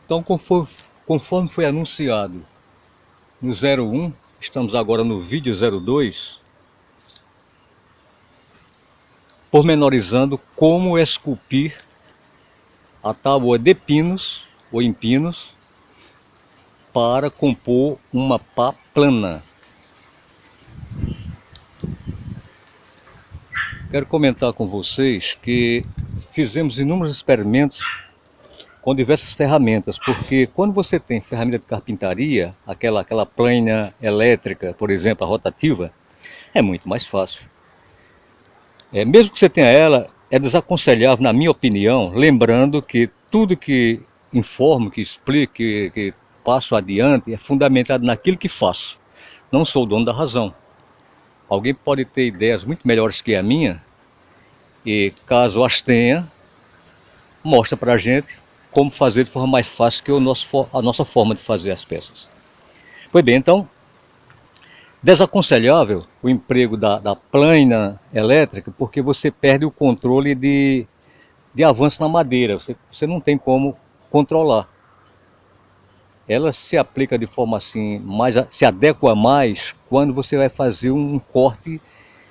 Então, conforme foi anunciado no 01, estamos agora no vídeo 02, pormenorizando como esculpir a tábua de pinos ou em pinos para compor uma pá plana. Quero comentar com vocês que fizemos inúmeros experimentos com diversas ferramentas, porque quando você tem ferramenta de carpintaria, aquela plana elétrica, por exemplo, a rotativa, é muito mais fácil. Mesmo que você tenha ela, é desaconselhável, na minha opinião, lembrando que tudo que informo, que explico, que passo adiante, é fundamentado naquilo que faço. Não sou o dono da razão. Alguém pode ter ideias muito melhores que a minha, e caso as tenha, mostra para a gente como fazer de forma mais fácil que a nossa forma de fazer as peças. Pois bem, então, desaconselhável o emprego da plana elétrica, porque você perde o controle de avanço na madeira, você não tem como controlar. Ela se aplica de forma assim, se adequa mais quando você vai fazer um corte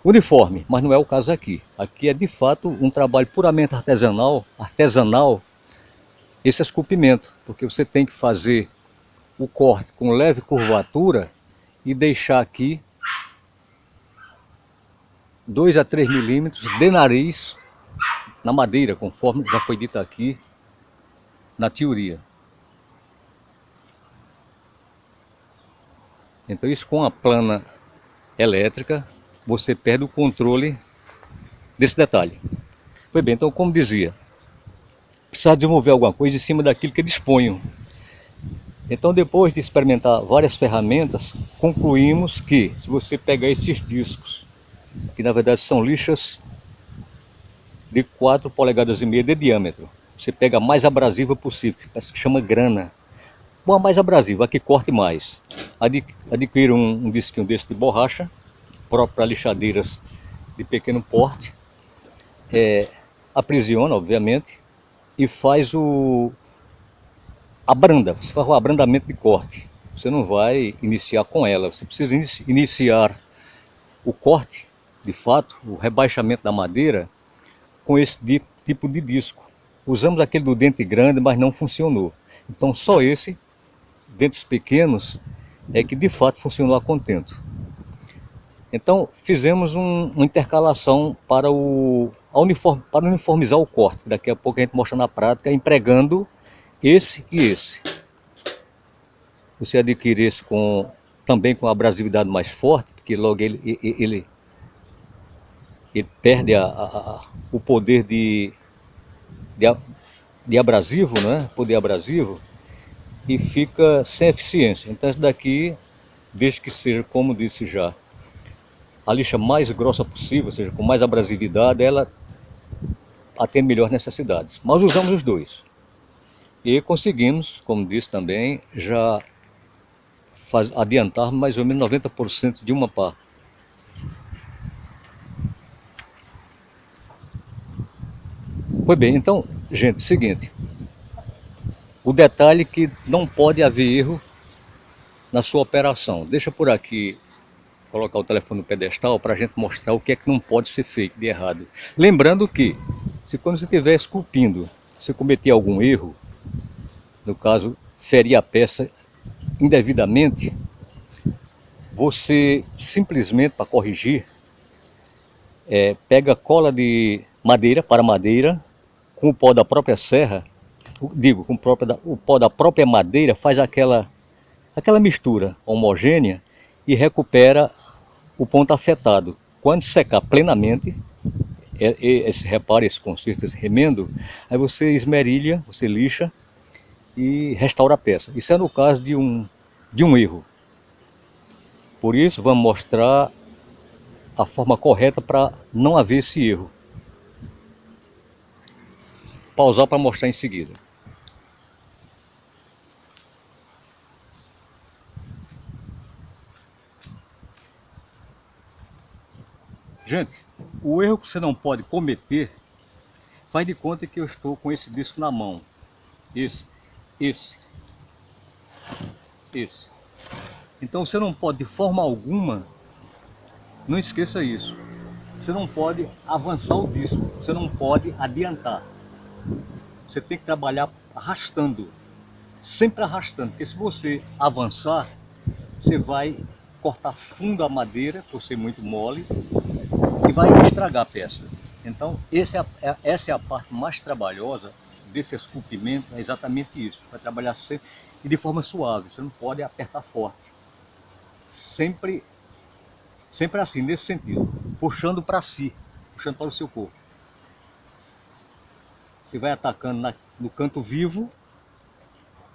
uniforme, mas não é o caso aqui. Aqui é de fato um trabalho puramente artesanal, esse esculpimento, porque você tem que fazer o corte com leve curvatura e deixar aqui 2 a 3 milímetros de nariz na madeira, conforme já foi dito aqui na teoria. Então isso, com a plana elétrica, você perde o controle desse detalhe. Pois bem, então, como dizia, precisava desenvolver alguma coisa em cima daquilo que disponho. Então, depois de experimentar várias ferramentas, concluímos que, se você pegar esses discos, que na verdade são lixas de 4,5 polegadas de diâmetro, você pega a mais abrasiva possível, que chama grana. Bom, a mais abrasiva, a que corte mais. Adquira um disquinho desse de borracha, próprio para lixadeiras de pequeno porte, aprisiona, obviamente, e faz você faz o abrandamento de corte. Você não vai iniciar com ela, você precisa iniciar o corte, de fato, o rebaixamento da madeira, com esse tipo de disco. Usamos aquele do dente grande, mas não funcionou. Então só esse, dentes pequenos, é que de fato funcionou a contento. Então fizemos uma intercalação para uniformizar o corte. Daqui a pouco a gente mostra na prática, empregando esse e esse. Você adquire esse também com abrasividade mais forte, porque logo ele perde o poder de abrasivo, né? Poder abrasivo, e fica sem eficiência. Então esse daqui, desde que seja, como disse já, a lixa mais grossa possível, ou seja, com mais abrasividade, ela atende melhor necessidades. Mas usamos os dois. E conseguimos, como disse também, já adiantar mais ou menos 90% de uma pá. Pois bem, então, gente, seguinte. O detalhe que não pode haver erro na sua operação. Deixa por aqui colocar o telefone no pedestal para a gente mostrar o que é que não pode ser feito de errado. Lembrando que, se quando você estiver esculpindo, você cometer algum erro, no caso, ferir a peça indevidamente, você simplesmente, para corrigir, pega cola de madeira para madeira, com o pó da própria serra, com o pó da própria madeira, faz aquela mistura homogênea e recupera o ponto afetado. Quando secar plenamente, repare esse conserto, esse remendo, aí você esmerilha, você lixa e restaura a peça. Isso é no caso de um erro. Por isso, vamos mostrar a forma correta para não haver esse erro. Pausar para mostrar em seguida. Gente, o erro que você não pode cometer, faz de conta que eu estou com esse disco na mão. Esse. esse. Então você não pode de forma alguma, não esqueça isso, você não pode avançar o disco, você não pode adiantar. Você tem que trabalhar arrastando, sempre arrastando, porque se você avançar, você vai cortar fundo a madeira, por ser muito mole, e vai estragar a peça. Então essa é a parte mais trabalhosa desse esculpimento, é exatamente isso. Vai trabalhar sempre e de forma suave, você não pode apertar forte. Sempre assim, nesse sentido, puxando para si, puxando para o seu corpo. Você vai atacando no canto vivo,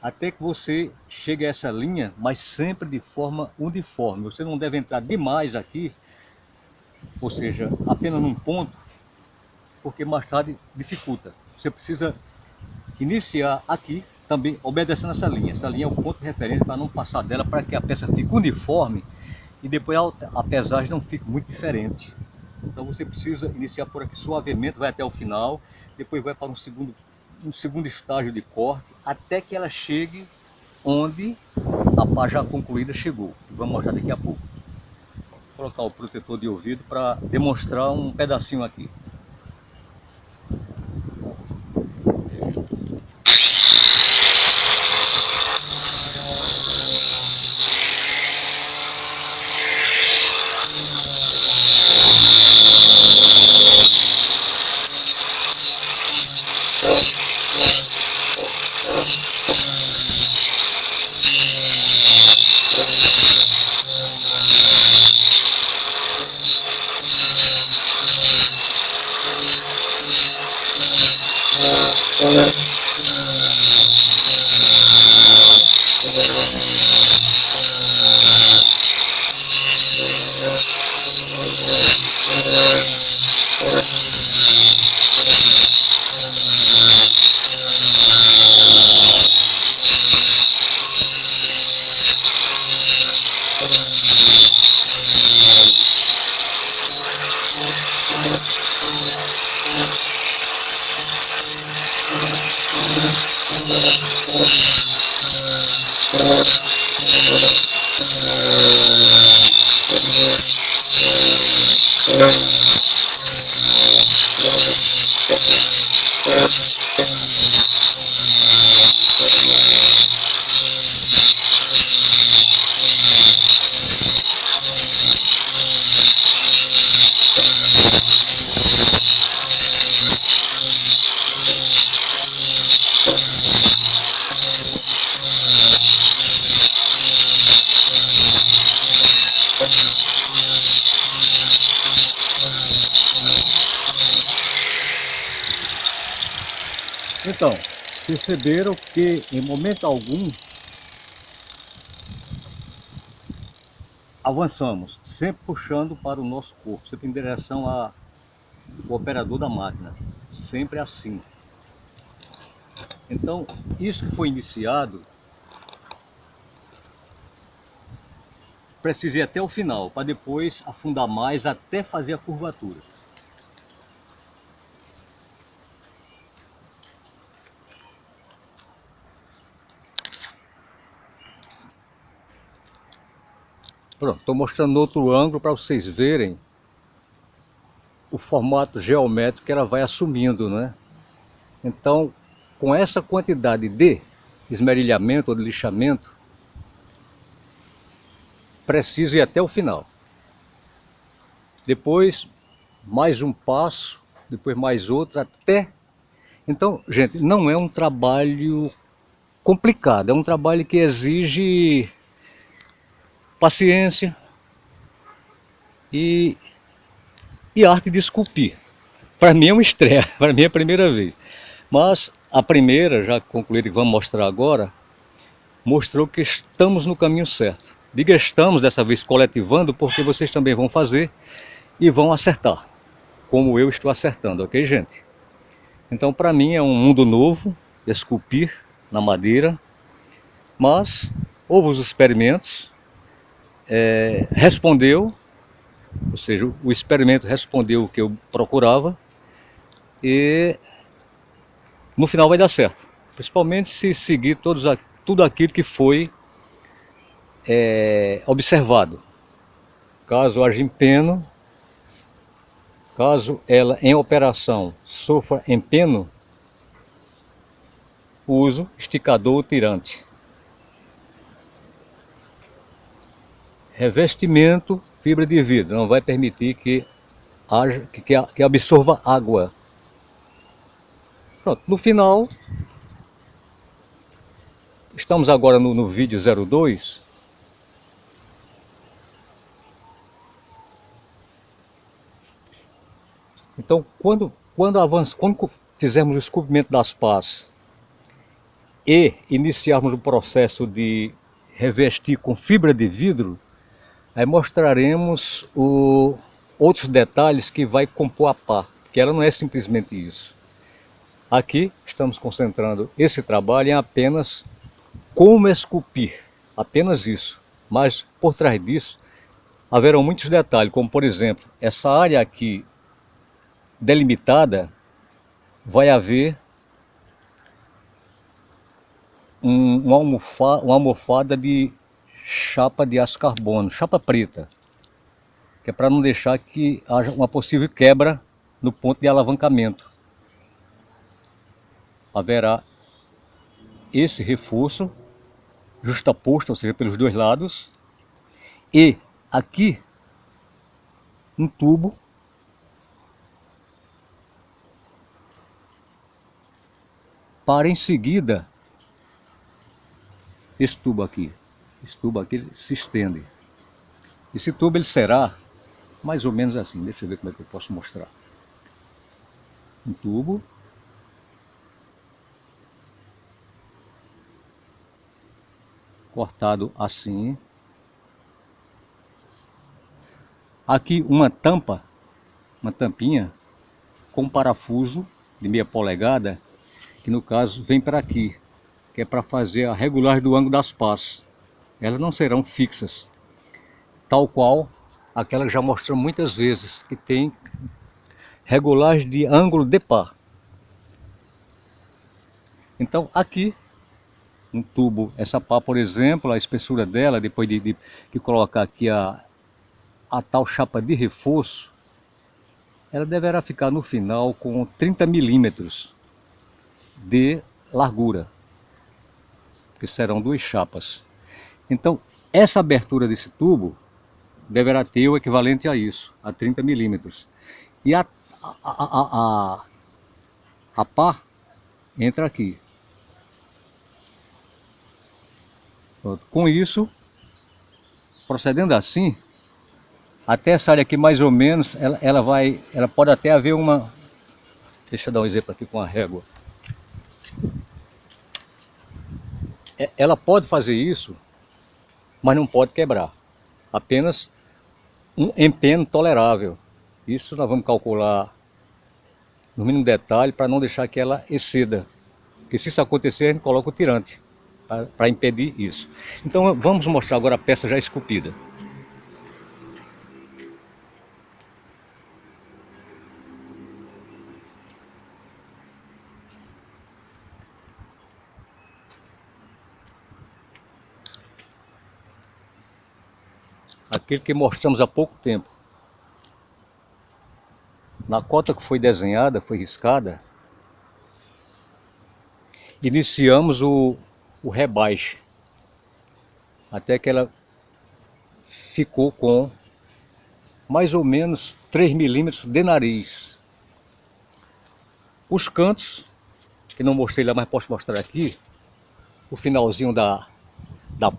até que você chegue a essa linha, mas sempre de forma uniforme. Você não deve entrar demais aqui, ou seja, apenas num ponto, porque mais tarde dificulta. Você precisa iniciar aqui, também obedecendo essa linha. Essa linha é o ponto de referência para não passar dela, para que a peça fique uniforme e depois a pesagem não fique muito diferente. Então você precisa iniciar por aqui suavemente, vai até o final, depois vai para um segundo estágio de corte, até que ela chegue onde a pá já concluída chegou. Vamos mostrar daqui a pouco. Vou colocar o protetor de ouvido para demonstrar um pedacinho aqui. Então, perceberam que em momento algum avançamos, sempre puxando para o nosso corpo, sempre em direção ao operador da máquina, sempre assim. Então, isso que foi iniciado, precisa ir até o final, para depois afundar mais até fazer a curvatura. Pronto, estou mostrando outro ângulo para vocês verem o formato geométrico que ela vai assumindo, né? Então, com essa quantidade de esmerilhamento ou de lixamento, precisa ir até o final. Depois, mais um passo, depois mais outro, até... Então, gente, não é um trabalho complicado, é um trabalho que exige paciência e arte de esculpir. Para mim é uma estreia, para mim é a primeira vez. Mas a primeira, já concluída, que vamos mostrar agora, mostrou que estamos no caminho certo. Diga estamos dessa vez coletivando, porque vocês também vão fazer e vão acertar, como eu estou acertando, ok, gente? Então, para mim é um mundo novo, esculpir na madeira, mas houve os experimentos, respondeu, ou seja, o experimento respondeu o que eu procurava e no final vai dar certo, principalmente se seguir tudo aquilo que foi observado. Caso haja empeno, caso ela em operação sofra empeno, uso esticador ou tirante. Revestimento, fibra de vidro, não vai permitir que absorva água. Pronto, no final, estamos agora no vídeo 02. Então, quando fizermos o esculpimento das pás e iniciarmos o processo de revestir com fibra de vidro, aí mostraremos outros detalhes que vai compor a pá, que ela não é simplesmente isso. Aqui estamos concentrando esse trabalho em apenas como esculpir, apenas isso. Mas por trás disso haverão muitos detalhes, como por exemplo, essa área aqui delimitada, vai haver uma almofada de chapa de aço carbono, chapa preta, que é para não deixar que haja uma possível quebra no ponto de alavancamento. Haverá esse reforço justaposto, ou seja, pelos dois lados, e aqui um tubo para em seguida esse tubo aqui ele se estende. Esse tubo ele será mais ou menos assim, deixa eu ver como é que eu posso mostrar. Um tubo cortado assim. Aqui uma tampinha com um parafuso de meia polegada, que no caso vem para aqui, que é para fazer a regulagem do ângulo das pás. Elas não serão fixas, tal qual aquela que já mostramos muitas vezes, que tem regulagem de ângulo de pá. Então aqui um tubo, essa pá, por exemplo, a espessura dela, depois de colocar aqui a tal chapa de reforço, ela deverá ficar no final com 30 milímetros de largura, que serão duas chapas. Então essa abertura desse tubo deverá ter o equivalente a isso, a 30 milímetros. E a pá entra aqui. Pronto. Com isso, procedendo assim, até essa área aqui mais ou menos, ela pode até haver uma... Deixa eu dar um exemplo aqui com a régua. Ela pode fazer isso, mas não pode quebrar. Apenas um empeno tolerável. Isso nós vamos calcular no mínimo detalhe para não deixar que ela exceda. Porque se isso acontecer, a gente coloca o tirante para impedir isso. Então vamos mostrar agora a peça já esculpida. Aquele que mostramos há pouco tempo. Na cota que foi desenhada, foi riscada, iniciamos o rebaixe, até que ela ficou com mais ou menos 3 milímetros de nariz. Os cantos, que não mostrei lá, mas posso mostrar aqui, o finalzinho da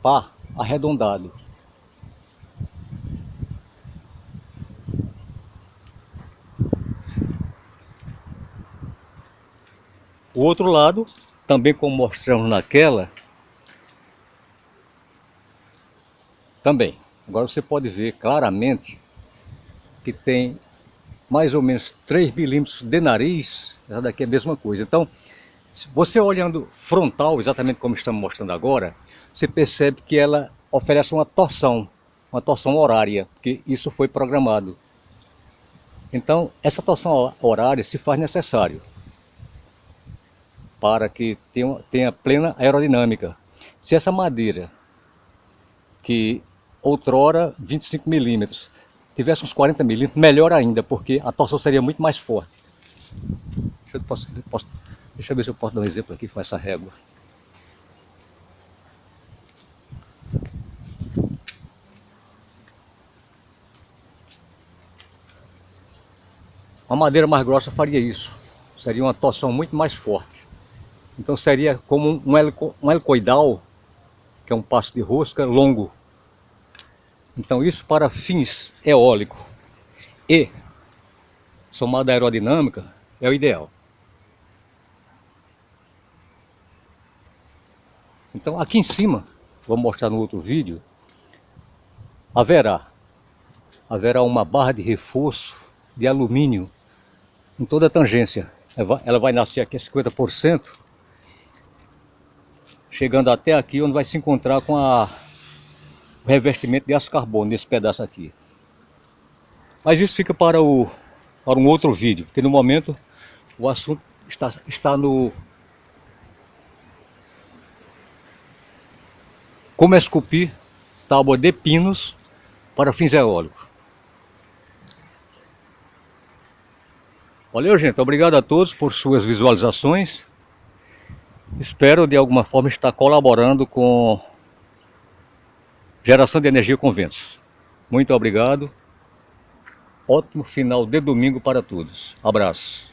pá arredondado. O outro lado, também como mostramos naquela, também. Agora você pode ver claramente que tem mais ou menos 3 milímetros de nariz. Essa daqui é a mesma coisa. Então, se você olhando frontal, exatamente como estamos mostrando agora, você percebe que ela oferece uma torção horária, porque isso foi programado. Então, essa torção horária se faz necessário para que tenha plena aerodinâmica. Se essa madeira que outrora 25 milímetros, tivesse uns 40 milímetros, melhor ainda, porque a torção seria muito mais forte. Deixa eu ver se eu posso dar um exemplo aqui com essa régua. Uma madeira mais grossa faria isso, seria uma torção muito mais forte. Então seria como um helicoidal, que é um passo de rosca longo. Então isso para fins eólicos e somado à aerodinâmica é o ideal. Então aqui em cima, vou mostrar no outro vídeo, haverá uma barra de reforço de alumínio em toda a tangência. Ela vai nascer aqui a 50%, chegando até aqui onde vai se encontrar com o revestimento de aço carbono nesse pedaço aqui. Mas isso fica para um outro vídeo, porque no momento o assunto está no como esculpir tábua de pinos para fins eólicos. Valeu, gente. Obrigado a todos por suas visualizações. Espero de alguma forma estar colaborando com geração de energia com ventos. Muito obrigado. Ótimo final de domingo para todos. Abraço.